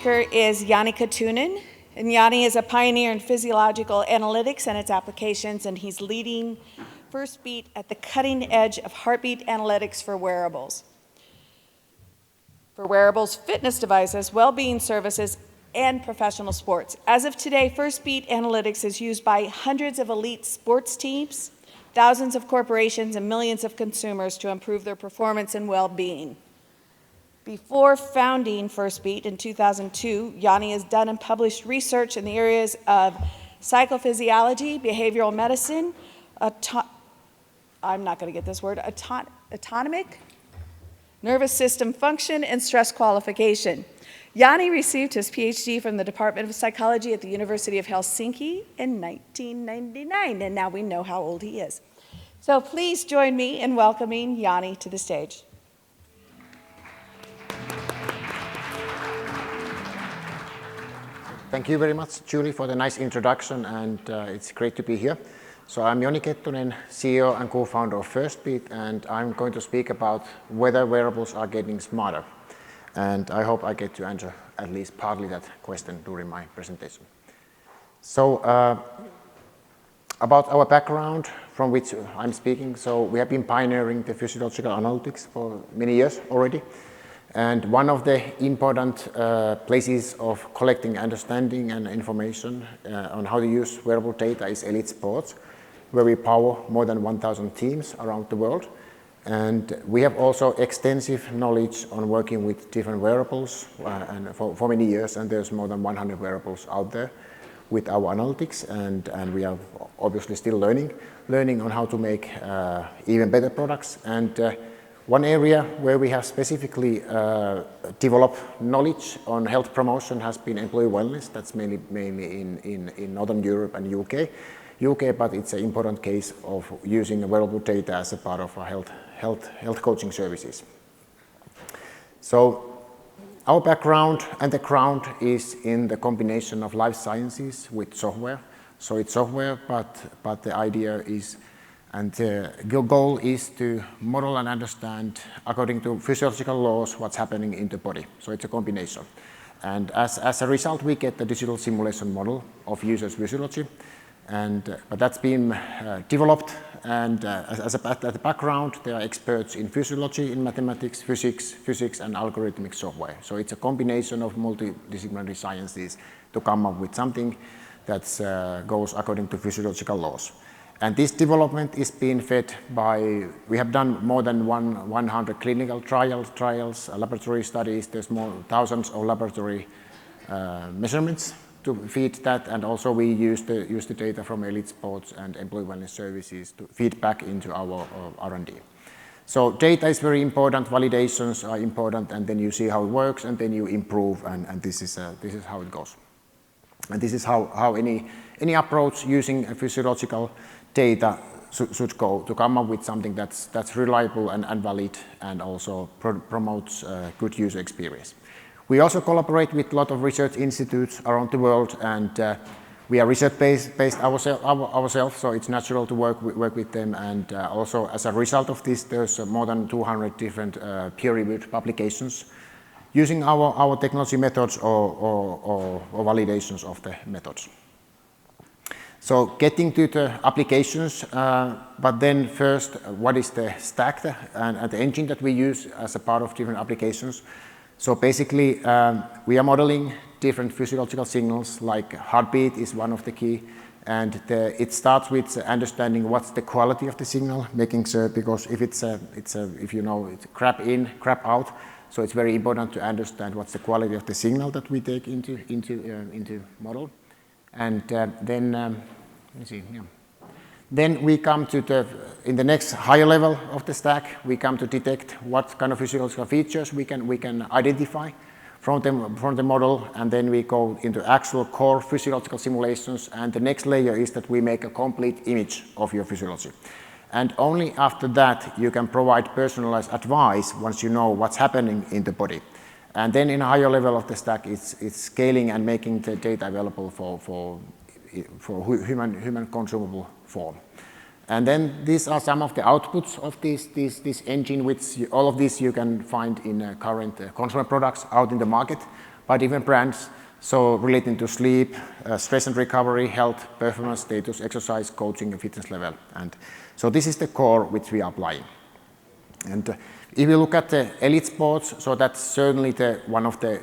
speaker is Joni Kettunen. And Joni is a pioneer in physiological analytics and its applications, and he's leading Firstbeat at the cutting edge of heartbeat analytics for wearables. For wearables, fitness devices, well-being services, and professional sports. As of today, Firstbeat Analytics is used by hundreds of elite sports teams, thousands of corporations, and millions of consumers to improve their performance and well-being. Before founding Firstbeat in 2002, Joni has done and published research in the areas of psychophysiology, behavioral medicine, I'm not going to get this word, autonomic nervous system function, and stress qualification. Joni received his PhD from the Department of Psychology at the University of Helsinki in 1999, and now we know how old he is. So please join me in welcoming Joni to the stage. Thank you very much, Julie, for the nice introduction, and it's great to be here. So I'm Joni Kettunen, CEO and co-founder of Firstbeat, and I'm going to speak about whether wearables are getting smarter. And I hope I get to answer at least partly that question during my presentation. So about our background from which I'm speaking, so we have been pioneering the physiological analytics for many years already. And one of the important places of collecting understanding and information on how to use wearable data is elite sports, where we power more than 1,000 teams around the world. And we have also extensive knowledge on working with different wearables and for many years, and there's more than 100 wearables out there with our analytics, and we are obviously still learning on how to make even better products. And one area where we have specifically developed knowledge on health promotion has been employee wellness. That's mainly in Northern Europe and UK, but it's an important case of using wearable data as a part of our health coaching services. So our background and the ground is in the combination of life sciences with software. So it's software, but the idea is, and the goal is to model and understand, according to physiological laws, what's happening in the body. So it's a combination. And as a result, we get the digital simulation model of users' physiology. But that's been developed, and as a background, there are experts in physiology, in mathematics, physics, and algorithmic software. So it's a combination of multidisciplinary sciences to come up with something that goes according to physiological laws. And this development is being fed by, we have done more than 100 clinical trials, laboratory studies. There's more thousands of laboratory measurements to feed that, and also we use the data from elite sports and employee wellness services to feed back into our R&D. So data is very important, validations are important, and then you see how it works, and then you improve, and this is how it goes. And this is how any approach using a physiological data should go, to come up with something that's reliable and valid, and also promotes good user experience. We also collaborate with a lot of research institutes around the world, and we are research-based ourselves, so it's natural to work with them. And also, as a result of this, there's more than 200 different peer-reviewed publications using our technology methods or validations of the methods. So getting to the applications, but then first, what is the stack and the engine that we use as a part of different applications? So basically, we are modeling different physiological signals, like heartbeat is one of the key, and it starts with understanding what's the quality of the signal, making sure, because if if you know, it's crap in, crap out, so it's very important to understand what's the quality of the signal that we take into model. And then, let me see, yeah. Then we come to in the next higher level of the stack, we come to detect what kind of physiological features we can identify from the model, and then we go into actual core physiological simulations, and the next layer is that we make a complete image of your physiology. And only after that you can provide personalized advice once you know what's happening in the body. And then in a higher level of the stack, it's scaling and making the data available for human consumable form. And then these are some of the outputs of this engine, which all of this you can find in current consumer products out in the market. by different brands. So relating to sleep, stress and recovery, health, performance, status, exercise, coaching, and fitness level. And so this is the core which we are applying. And if you look at the elite sports, so that's certainly one of the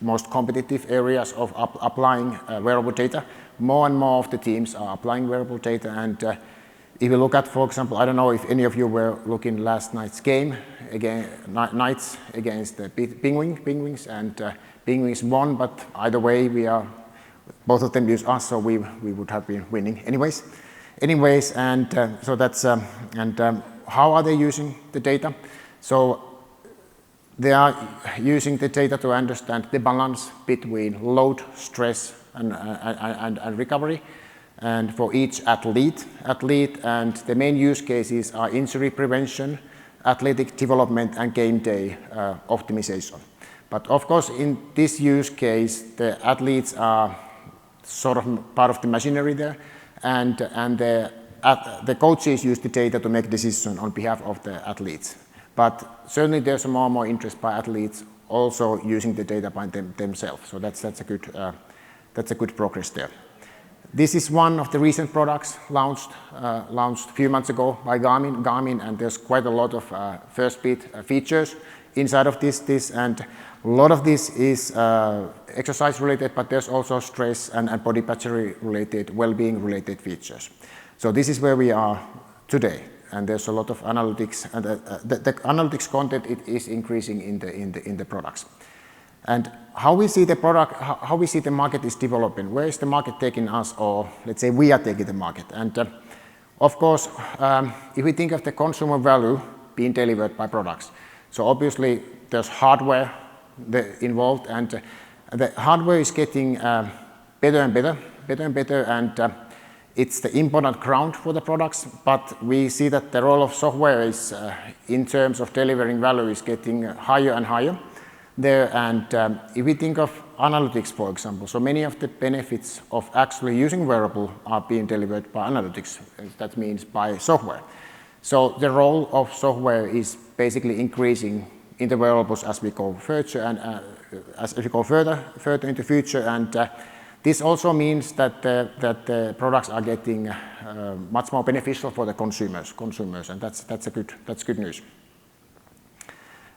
most competitive areas of applying wearable data. More and more of the teams are applying wearable data. And if you look at, for example, I don't know if any of you were looking last night's game, Knights against the Penguins, and Penguins won, but either way, both of them use us, so we would have been winning anyways. And so that's, how are they using the data? So they are using the data to understand the balance between load, stress, and recovery, and for each athlete, and the main use cases are injury prevention, athletic development, and game day optimization. But of course, in this use case, the athletes are sort of part of the machinery there, and the coaches use the data to make decisions on behalf of the athletes. But certainly there's more and more interest by athletes also using the data by themselves. So that's a good progress there. This is one of the recent products launched a few months ago by Garmin, and there's quite a lot of Firstbeat features inside of this, and a lot of this is exercise related, but there's also stress and body battery related, well-being related features. So this is where we are today, and there's a lot of analytics, and the analytics content is increasing in the products. And how we see the product, how we see the market is developing, where is the market taking us, or let's say we are taking the market. And of course, if we think of the consumer value being delivered by products, so obviously there's hardware involved, and the hardware is getting better and better, and it's the important ground for the products, but we see that the role of software is, in terms of delivering value, is getting higher and higher there. And if we think of analytics, for example, so many of the benefits of actually using wearable are being delivered by analytics. That means by software. So the role of software is basically increasing in the wearables as we go further, and as we go further into the future. And this also means that the products are getting much more beneficial for the consumers, and that's good news.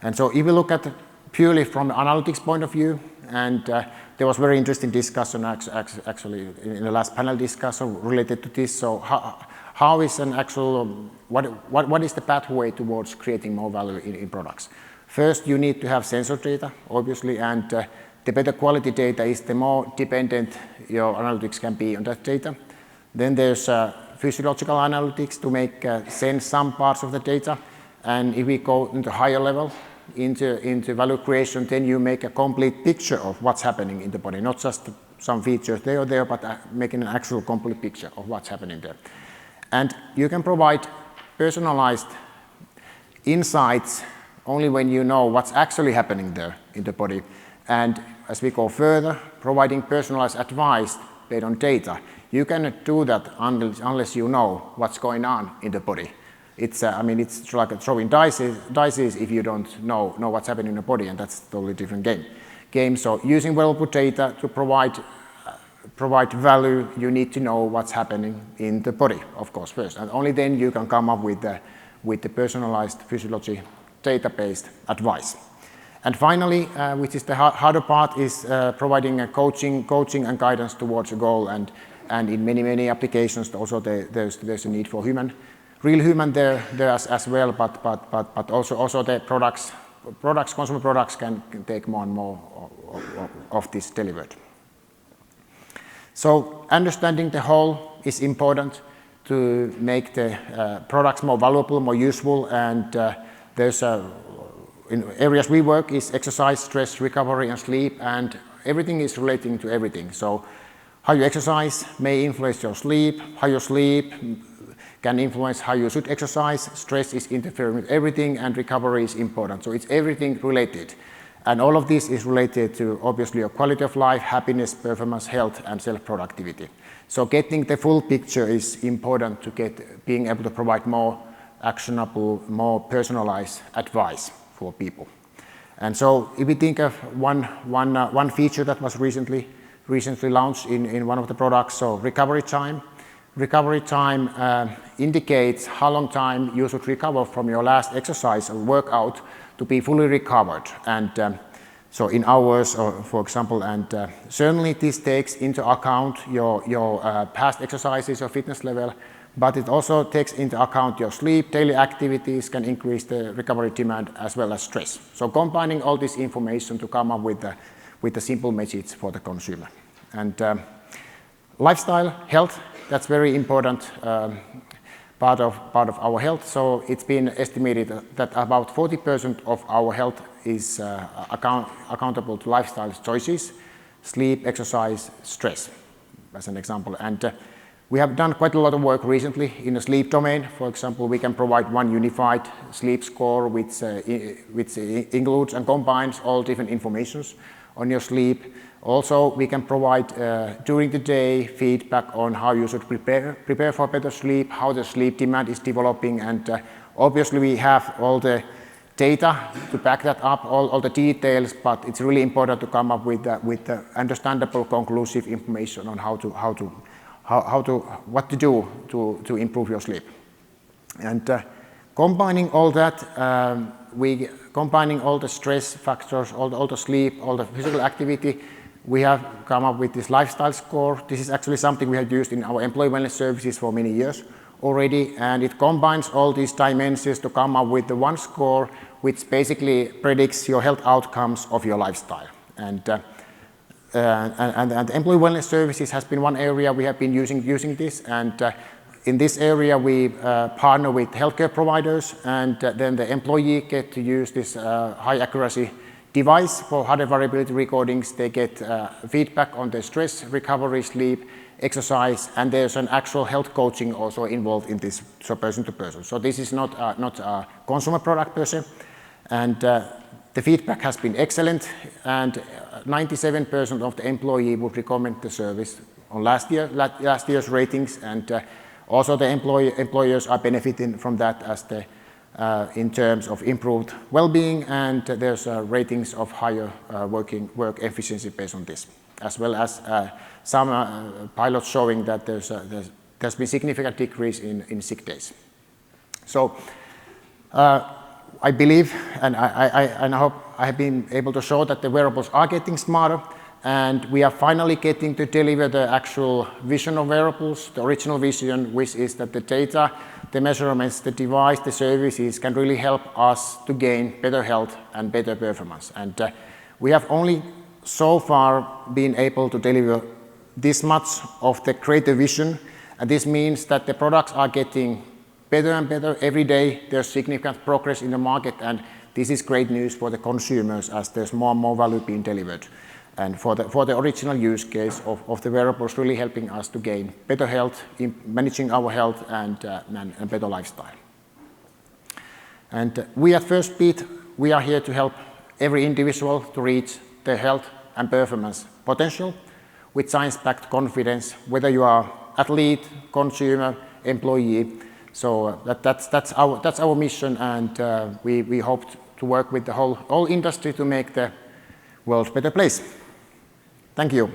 And so if we look at purely from the analytics point of view, and there was very interesting discussion actually in the last panel discussion related to this. So how is an actual, what is the pathway towards creating more value in products? First, you need to have sensor data, obviously, and the better quality data is, the more dependent your analytics can be on that data. Then there's physiological analytics to make sense some parts of the data. And if we go into higher level, into value creation, then you make a complete picture of what's happening in the body, not just some features there or there, but making an actual complete picture of what's happening there. And you can provide personalized insights only when you know what's actually happening there in the body. And as we go further, providing personalized advice based on data, you cannot do that unless you know what's going on in the body. It's it's like throwing dice if you don't know what's happening in the body, and that's a totally different game. So using wearable data to provide value, you need to know what's happening in the body, of course, first, and only then you can come up with the personalized physiology data-based advice. And finally, which is the harder part, is providing a coaching and guidance towards a goal, and in many applications also there's a need for real human there as well, but also the consumer products can take more and more of this delivered. So understanding the whole is important to make the products more valuable, more useful, and there's in areas we work is exercise, stress, recovery, and sleep, and everything is relating to everything. So how you exercise may influence your sleep, how you sleep can influence how you should exercise, stress is interfering with everything, and recovery is important. So it's everything related. And all of this is related to obviously your quality of life, happiness, performance, health, and self-productivity. So getting the full picture is important to being able to provide more actionable, more personalized advice for people. And so if we think of one feature that was recently launched in one of the products, so recovery time. Recovery time indicates how long time you should recover from your last exercise or workout to be fully recovered. And so in hours, for example, and certainly this takes into account your past exercises, your fitness level, but it also takes into account your sleep, daily activities can increase the recovery demand as well as stress. So combining all this information to come up with a simple message for the consumer. And lifestyle, health, that's very important part of our health. So it's been estimated that about 40% of our health is accountable to lifestyle choices, sleep, exercise, stress, as an example. And we have done quite a lot of work recently in the sleep domain. For example, we can provide one unified sleep score which includes and combines all different informations on your sleep. Also, we can provide during the day feedback on how you should prepare for better sleep, how the sleep demand is developing, and obviously we have all the data to back that up, all the details, but it's really important to come up with the understandable, conclusive information on what to do to improve your sleep. And combining all that, combining all the stress factors, all the sleep, all the physical activity, we have come up with this lifestyle score. This is actually something we have used in our employee wellness services for many years already, and it combines all these dimensions to come up with the one score which basically predicts your health outcomes of your lifestyle. And employee wellness services has been one area we have been using this, and in this area we partner with healthcare providers, and then the employee get to use this high accuracy device for heart rate variability recordings. They get feedback on their stress, recovery, sleep, exercise, and there's an actual health coaching also involved in this, so person to person. So this is not a consumer product per se, and the feedback has been excellent, and 97% of the employee would recommend the service on last year's ratings, and also the employers are benefiting from that as the in terms of improved well-being, and there's ratings of higher work efficiency based on this, as well as some pilots showing that there's been significant decrease in sick days. So I believe, and I hope I have been able to show that the wearables are getting smarter, and we are finally getting to deliver the actual vision of wearables, the original vision, which is that the data, the measurements, the device, the services can really help us to gain better health and better performance. And we have only so far been able to deliver this much of the greater vision, and this means that the products are getting better and better every day. There's significant progress in the market, and this is great news for the consumers as there's more and more value being delivered. And for the original use case of the wearables really helping us to gain better health, in managing our health, and better lifestyle. And we at Firstbeat, we are here to help every individual to reach their health and performance potential with science-backed confidence, whether you are athlete, consumer, employee. So that's our mission, and we hope to work with the whole industry to make the world a better place. Thank you.